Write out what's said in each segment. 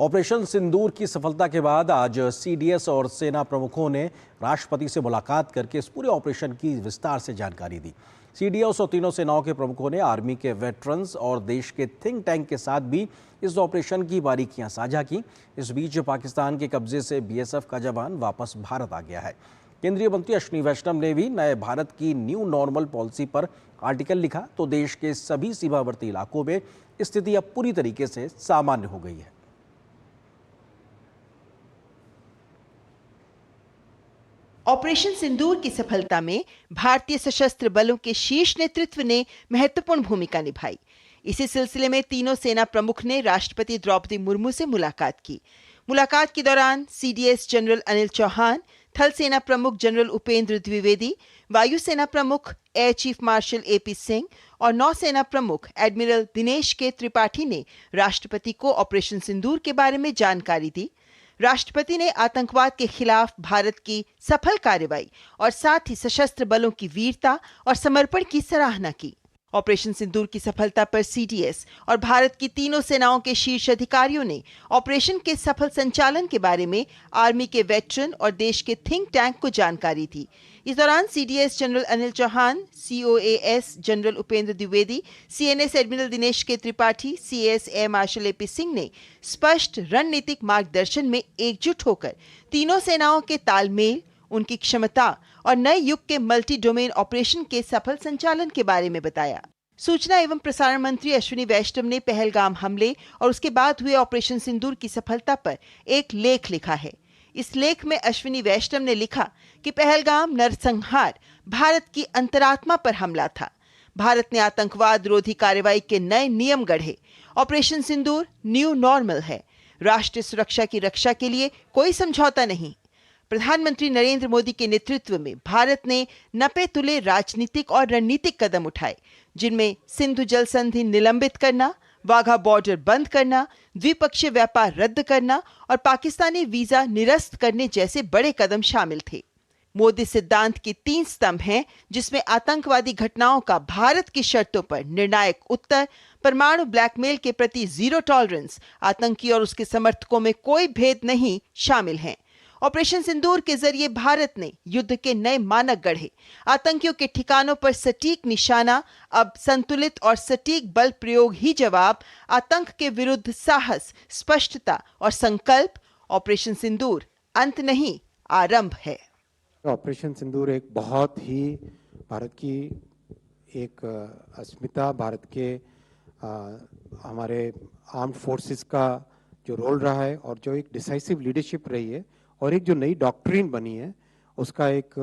Operation सिंदूर की सफलता के बाद आज सीडीएस और सेना प्रमुखों ने राष्ट्रपति से मुलाकात करके इस पूरे ऑपरेशन की विस्तार से जानकारी दी। सीडीएस और तीनों सेनाओं के प्रमुखों ने आर्मी के वेटरन्स और देश के थिंक टैंक के साथ भी इस ऑपरेशन की बारीकियां साझा की। इस बीच पाकिस्तान के कब्जे से बीएसएफ का जवान वापस भारत आ गया है। केंद्रीय मंत्री अश्विनी वैष्णव ने भी नए भारत की न्यू नॉर्मल पॉलिसी पर आर्टिकल लिखा तो देश के सभी सीमावर्ती इलाकों में स्थिति अब पूरी तरीके से सामान्य हो गई है। ऑपरेशन सिंदूर की सफलता में भारतीय सशस्त्र बलों के शीर्ष नेतृत्व ने महत्वपूर्ण भूमिका निभाई। इसी सिलसिले में तीनों सेना प्रमुख ने राष्ट्रपति द्रौपदी मुर्मू से मुलाकात की। मुलाकात के दौरान सीडीएस जनरल अनिल चौहान, थल सेना प्रमुख जनरल उपेंद्र द्विवेदी, वायुसेना प्रमुख air chief marshal AP Singh और नौसेना प्रमुख एडमिरल दिनेश के त्रिपाठी ने राष्ट्रपति को ऑपरेशन सिंदूर के बारे में जानकारी दी। राष्ट्रपति ने आतंकवाद के खिलाफ भारत की सफल कार्रवाई और साथ ही सशस्त्र बलों की वीरता और समर्पण की सराहना की। ऑपरेशन सिंदूर की सफलता पर सीडीएस और भारत की तीनों सेनाओं के शीर्ष अधिकारियों ने ऑपरेशन के सफल संचालन के बारे में आर्मी के वेटरन और देश के थिंक टैंक को जानकारी दी। इस दौरान CDS general Anil Chauhan, COAS general Upendra Dwivedi, CNS admiral Dinesh K Tripathi, CAS air marshal AP Singh ने स्पष्ट रणनीतिक मार्गदर्शन में एकजुट होकर तीनों सेनाओं के तालमेल, उनकी क्षमता और नए युग के मल्टी डोमेन ऑपरेशन के सफल संचालन के बारे में बताया। सूचना एवं प्रसारण मंत्री अश्विनी वैष्णव ने पहलगाम हमले और उसके बाद हुए ऑपरेशन सिंदूर की सफलता पर एक लेख लिखा है। इस लेख में अश्विनी वैष्णव ने लिखा कि पहलगाम नरसंहार भारत की अंतरात्मा पर हमला था। भारत ने आतंकवाद विरोधी कार्रवाई के नए नियम गढ़े। ऑपरेशन सिंदूर न्यू नॉर्मल है। राष्ट्रीय सुरक्षा की रक्षा के लिए कोई समझौता नहीं। प्रधानमंत्री नरेंद्र मोदी के नेतृत्व में भारत ने नपे तुले राजनीतिक और रणनीतिक कदम उठाए, जिनमें सिंधु जल संधि निलंबित करना, वाघा बॉर्डर बंद करना, द्विपक्षीय व्यापार रद्द करना और पाकिस्तानी वीजा निरस्त करने जैसे बड़े कदम शामिल थे। मोदी सिद्धांत के 3 स्तंभ हैं, जिसमें आतंकवादी घटनाओं का भारत की शर्तों पर निर्णायक उत्तर, परमाणु ब्लैकमेल के प्रति जीरो टॉलरेंस, आतंकी और उसके समर्थकों में कोई भेद नहीं शामिल हैं। ऑपरेशन सिंदूर के जरिए भारत ने युद्ध के नए मानक गढ़े। आतंकियों के ठिकानों पर सटीक निशाना, अब संतुलित और सटीक बल प्रयोग ही जवाब। आतंक के विरुद्ध साहस, स्पष्टता और संकल्प। ऑपरेशन सिंदूर अंत नहीं, आरंभ है। ऑपरेशन सिंदूर एक बहुत ही भारत की एक अस्मिता, भारत के हमारे आर्म्ड फोर्सेस का जो रोल रहा है और जो एक डिसाइसिव लीडरशिप रही है और एक जो नई डॉक्ट्रिन बनी है, उसका एक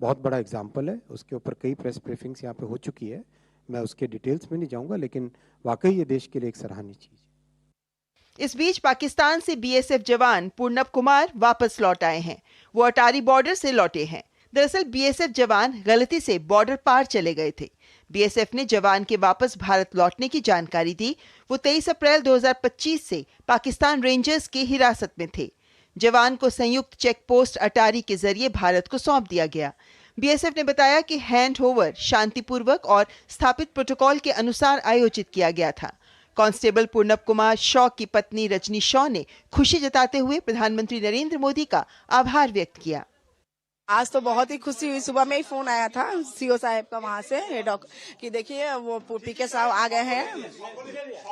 बहुत बड़ा एग्जाम्पल है। उसके ऊपर कई प्रेस ब्रीफिंग्स यहाँ पे हो चुकी है। मैं उसके डिटेल्स में नहीं जाऊंगा, लेकिन वाकई ये देश के लिए एक सराहनीय चीज है। इस बीच पाकिस्तान से बीएसएफ जवान पूर्णब कुमार वापस लौट आए हैं। वो अटारी बॉर्डर से लौटे हैं। दरअसल बीएसएफ जवान गलती से बॉर्डर पार चले गए थे। बीएसएफ ने जवान के वापस भारत लौटने की जानकारी दी। वो 23 अप्रैल 2025 से पाकिस्तान रेंजर्स की हिरासत में थे। जवान को संयुक्त चेक पोस्ट अटारी के जरिए भारत को सौंप दिया गया। बीएसएफ ने बताया कि हैंड ओवर शांतिपूर्वक और स्थापित प्रोटोकॉल के अनुसार आयोजित किया गया था। कांस्टेबल पूर्णब कुमार शॉ की पत्नी रजनी शॉ ने खुशी जताते हुए प्रधानमंत्री नरेंद्र मोदी का आभार व्यक्त किया। आज तो बहुत ही खुशी हुई। सुबह में ही फोन आया था सीओ साहब का वहाँ से कि देखिए वो पीके साहब आ गए हैं,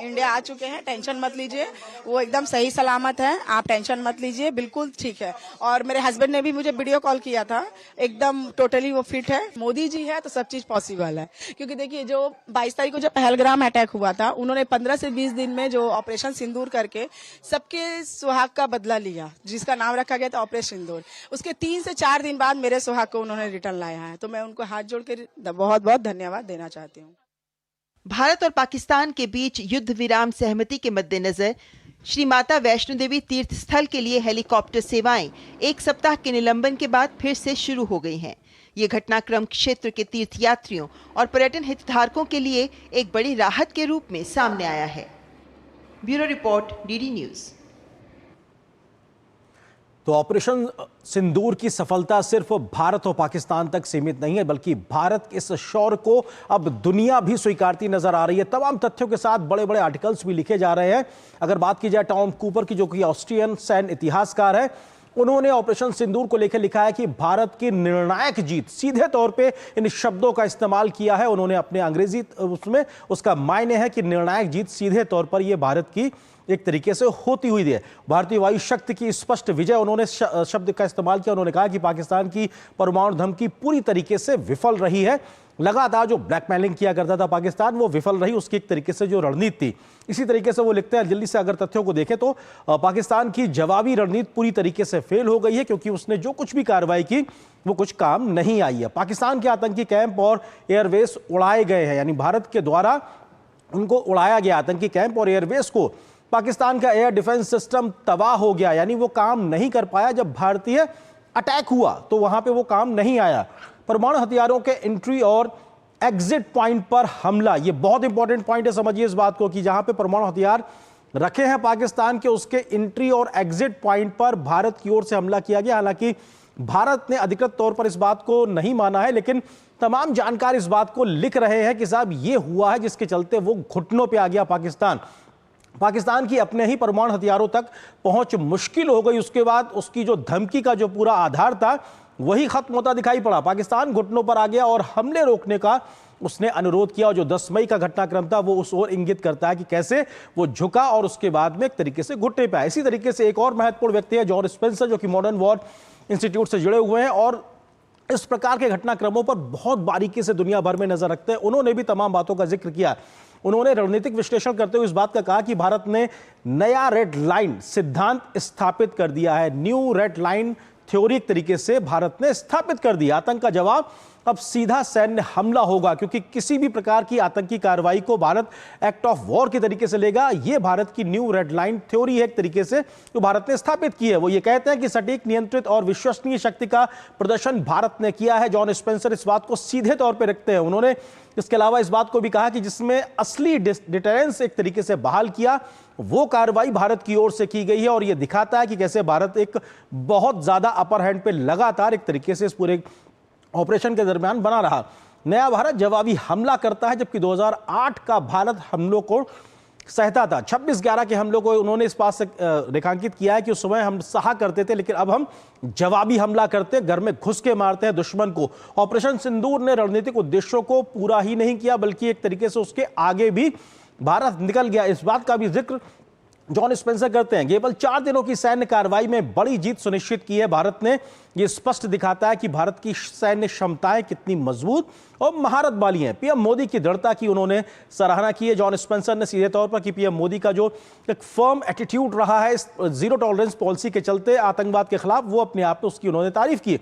इंडिया आ चुके हैं, टेंशन मत लीजिए, वो एकदम सही सलामत है, आप टेंशन मत लीजिए, बिल्कुल ठीक है। और मेरे हस्बैंड ने भी मुझे वीडियो कॉल किया था, एकदम टोटली वो फिट है। मोदी जी है तो सब चीज पॉसिबल है। क्योंकि देखिए जो 22 तारीख को जो पहलगाम अटैक हुआ था, उन्होंने 15 से 20 दिन में जो ऑपरेशन सिंदूर करके सबके सुहाग का बदला लिया, जिसका नाम रखा गया था ऑपरेशन सिंदूर। उसके 3 से 4 दिन बाद मेरे सुहाग को उन्होंने रिटर्न लाया है, तो मैं उनको हाथ जोड़ के बहुत बहुत धन्यवाद देना चाहती हूँ। भारत और पाकिस्तान के बीच युद्ध विराम सहमति के मद्देनजर श्री माता वैष्णो देवी तीर्थ स्थल के लिए हेलीकॉप्टर सेवाएं 1 सप्ताह के निलंबन के बाद फिर से शुरू हो गई हैं। ये घटनाक्रम क्षेत्र के तीर्थयात्रियों और पर्यटन हितधारकों के लिए एक बड़ी राहत के रूप में सामने आया है। Bureau report, DD news. तो ऑपरेशन सिंदूर की सफलता सिर्फ भारत और पाकिस्तान तक सीमित नहीं है, बल्कि भारत के इस शौर्य को अब दुनिया भी स्वीकारती नजर आ रही है। तमाम तथ्यों के साथ बड़े बड़े आर्टिकल्स भी लिखे जा रहे हैं। अगर बात की जाए टॉम कूपर की, जो कि ऑस्ट्रियन सैन्य इतिहासकार है, उन्होंने ऑपरेशन सिंदूर को लेकर लिखा है कि भारत की निर्णायक जीत, सीधे तौर पे इन शब्दों का इस्तेमाल किया है उन्होंने अपने अंग्रेजी उसमें। उसका मायने है कि निर्णायक जीत सीधे तौर पर यह भारत की एक तरीके से होती हुई है। भारतीय वायु शक्ति की स्पष्ट विजय, उन्होंने शब्द का इस्तेमाल किया। उन्होंने कहा कि पाकिस्तान की परमाणु धमकी पूरी तरीके से विफल रही है। लगातार जो ब्लैकमेलिंग किया करता था पाकिस्तान, वो विफल रही। उसकी एक तरीके से जो रणनीति थी, इसी तरीके से वो लिखते हैं। जल्दी से अगर तथ्यों को देखें तो पाकिस्तान की जवाबी रणनीति पूरी तरीके से फेल हो गई है, क्योंकि उसने जो कुछ भी कार्रवाई की वो कुछ काम नहीं आई है। पाकिस्तान के आतंकी कैंप और एयरवेस उड़ाए गए हैं, यानी भारत के द्वारा उनको उड़ाया गया। आतंकी कैंप और एयरवेस को पाकिस्तान का एयर डिफेंस सिस्टम तबाह हो गया, यानी वो काम नहीं कर पाया। जब भारतीय अटैक हुआ तो वहां पे वो काम नहीं आया। परमाणु हथियारों के एंट्री और एग्जिट पॉइंट पर हमला, ये बहुत इंपॉर्टेंट पॉइंट है, समझिए इस बात को, कि जहां पे परमाणु हथियार रखे हैं पाकिस्तान के, उसके एंट्री और एग्जिट पॉइंट पर भारत की ओर से हमला किया गया। हालांकि भारत ने अधिकृत तौर पर इस बात को नहीं माना है, लेकिन तमाम जानकार इस बात को लिख रहे हैं कि साहब ये हुआ है, जिसके चलते वो घुटनों पर आ गया पाकिस्तान की अपने ही परमाणु हथियारों तक पहुंच मुश्किल हो गई। उसके बाद उसकी जो धमकी का जो पूरा आधार था वही खत्म होता दिखाई पड़ा। पाकिस्तान घुटनों पर आ गया और हमले रोकने का उसने अनुरोध किया। और जो 10 मई का घटनाक्रम था वो उस ओर इंगित करता है कि कैसे वो झुका और उसके बाद में एक तरीके से घुटने पे आया। इसी तरीके से एक और महत्वपूर्ण व्यक्ति है जॉन स्पेंसर, जो कि मॉडर्न वॉर इंस्टीट्यूट से जुड़े हुए हैं और इस प्रकार के घटनाक्रमों पर बहुत बारीकी से दुनिया भर में नजर रखते हैं। उन्होंने भी तमाम बातों का जिक्र किया। उन्होंने रणनीतिक विश्लेषण करते हुए इस बात का कहा कि भारत ने नया रेड लाइन सिद्धांत स्थापित कर दिया है। न्यू रेड लाइन थ्योरी एक तरीके से भारत ने स्थापित कर दिया। आतंक का जवाब अब सीधा सैन्य हमला होगा, क्योंकि किसी भी प्रकार की आतंकी कार्रवाई को भारत एक्ट ऑफ वॉर के तरीके से लेगा। यह भारत की न्यू रेड लाइन थ्योरी है एक तरीके से, जो भारत ने स्थापित की है। वो ये कहते हैं कि सटीक, नियंत्रित और विश्वसनीय शक्ति का प्रदर्शन भारत ने किया है। जॉन स्पेंसर इस बात को सीधे तौर पर रखते हैं। उन्होंने इसके अलावा इस बात को भी कहा कि जिसमें असली डिटेरेंस एक तरीके से बहाल किया, वो कार्रवाई भारत की ओर से की गई है। और यह दिखाता है कि कैसे भारत एक बहुत ज्यादा अपर हैंड पे लगातार एक तरीके से इस पूरे ऑपरेशन के दरमियान बना रहा। नया भारत जवाबी हमला करता है, जबकि 2008 का भारत हमलों को सहता था। 26/11 के हमलों को उन्होंने इस बात से रेखांकित किया है कि उस समय हम सहा करते थे, लेकिन अब हम जवाबी हमला करते, घर में घुस के मारते हैं दुश्मन को। ऑपरेशन सिंदूर ने रणनीतिक उद्देश्यों को पूरा ही नहीं किया, बल्कि एक तरीके से उसके आगे भी भारत निकल गया। इस बात का भी जिक्र जॉन स्पेंसर करते हैं। केवल 4 दिनों की सैन्य कार्रवाई में बड़ी जीत सुनिश्चित की है भारत ने। यह स्पष्ट दिखाता है कि भारत की सैन्य क्षमताएं कितनी मजबूत और महारत वाली हैं। पीएम मोदी की दृढ़ता की उन्होंने सराहना की है। जॉन स्पेंसर ने सीधे तौर पर कि पीएम मोदी का जो एक फर्म एटीट्यूड रहा है इस जीरो टॉलरेंस पॉलिसी के चलते आतंकवाद के खिलाफ, वो अपने आप में उसकी उन्होंने तारीफ की।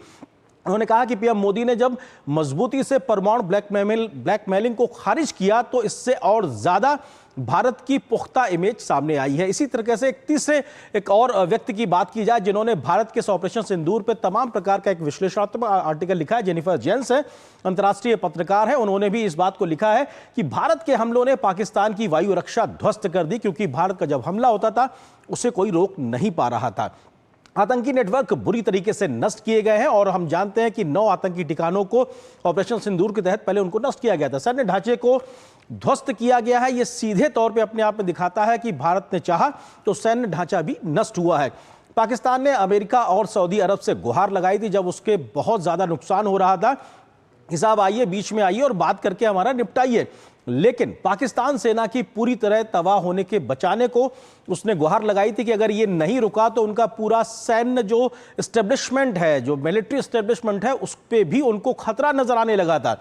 उन्होंने कहा कि पीएम मोदी ने जब मजबूती से परमाणु ब्लैकमेलिंग को खारिज किया, तो इससे और ज्यादा भारत की पुख्ता इमेज सामने आई है। इसी तरीके से एक और व्यक्ति की बात की जाए जिन्होंने भारत के ऑपरेशन सिंदूर पर तमाम प्रकार का एक विश्लेषणात्मक आर्टिकल लिखा है। जेनिफर जेन्स है, अंतर्राष्ट्रीय पत्रकार है। उन्होंने भी इस बात को लिखा है कि भारत के हमलों ने पाकिस्तान की वायु रक्षा ध्वस्त कर दी, क्योंकि भारत का जब हमला होता था उसे कोई रोक नहीं पा रहा था। आतंकी नेटवर्क बुरी तरीके से नष्ट किए गए हैं और हम जानते हैं कि 9 आतंकी ठिकानों को ऑपरेशन सिंदूर के तहत पहले उनको नष्ट किया गया था। सैन्य ढांचे को ध्वस्त किया गया है। यह सीधे तौर पे अपने आप में दिखाता है कि भारत ने चाहा तो सैन्य ढांचा भी नष्ट हुआ है। पाकिस्तान ने अमेरिका और सऊदी अरब से गुहार लगाई थी जब उसके बहुत ज्यादा नुकसान हो रहा था, हिसाब आइए, बीच में आइए और बात करके हमारा निपटाइए। लेकिन पाकिस्तान सेना की पूरी तरह तबाह होने के बचाने को उसने गुहार लगाई थी कि अगर ये नहीं रुका तो उनका पूरा सैन्य जो एस्टेब्लिशमेंट है, जो मिलिट्री एस्टेब्लिशमेंट है, उस पर भी उनको खतरा नजर आने लगा था।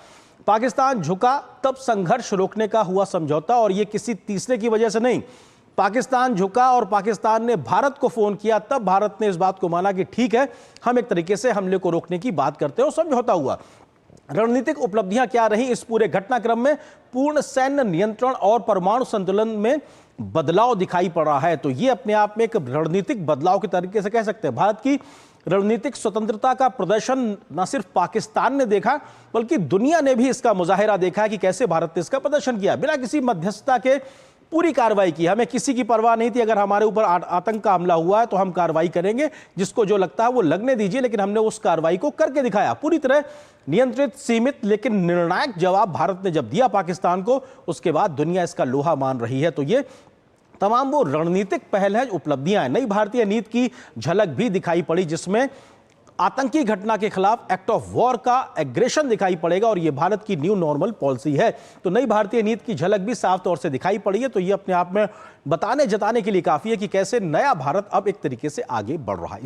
पाकिस्तान झुका तब संघर्ष रोकने का हुआ समझौता, और यह किसी तीसरे की वजह से नहीं। पाकिस्तान झुका और पाकिस्तान ने भारत को फोन किया, तब भारत ने इस बात को माना कि ठीक है, हम एक तरीके से हमले को रोकने की बात करते हैं, और समझौता हुआ। रणनीतिक उपलब्धियां क्या रही इस पूरे घटनाक्रम में? पूर्ण सैन्य नियंत्रण और परमाणु संतुलन में बदलाव दिखाई पड़ रहा है। तो ये अपने आप में एक रणनीतिक बदलाव के तरीके से कह सकते हैं। भारत की रणनीतिक स्वतंत्रता का प्रदर्शन न सिर्फ पाकिस्तान ने देखा, बल्कि दुनिया ने भी इसका मुजाहिरा देखा है कि कैसे भारत ने इसका प्रदर्शन किया। बिना किसी मध्यस्थता के पूरी कार्रवाई की। हमें किसी की परवाह नहीं थी, अगर हमारे ऊपर आतंक का हमला हुआ है तो हम कार्रवाई करेंगे, जिसको जो लगता है वो लगने दीजिए, लेकिन हमने उस कार्रवाई को करके दिखाया। पूरी तरह नियंत्रित, सीमित लेकिन निर्णायक जवाब भारत ने जब दिया पाकिस्तान को, उसके बाद दुनिया इसका लोहा मान रही है। तो ये तमाम वो रणनीतिक पहल है, उपलब्धियां हैं। नई भारतीय नीति की झलक भी दिखाई पड़ी, जिसमें आतंकी घटना के खिलाफ एक्ट ऑफ वॉर का एग्रेशन दिखाई पड़ेगा, और यह भारत की न्यू नॉर्मल पॉलिसी है। तो नई भारतीय नीति की झलक भी साफ तौर से दिखाई पड़ी है। तो ये अपने आप में बताने जताने के लिए काफी है कि कैसे नया भारत अब एक तरीके से आगे बढ़ रहा है।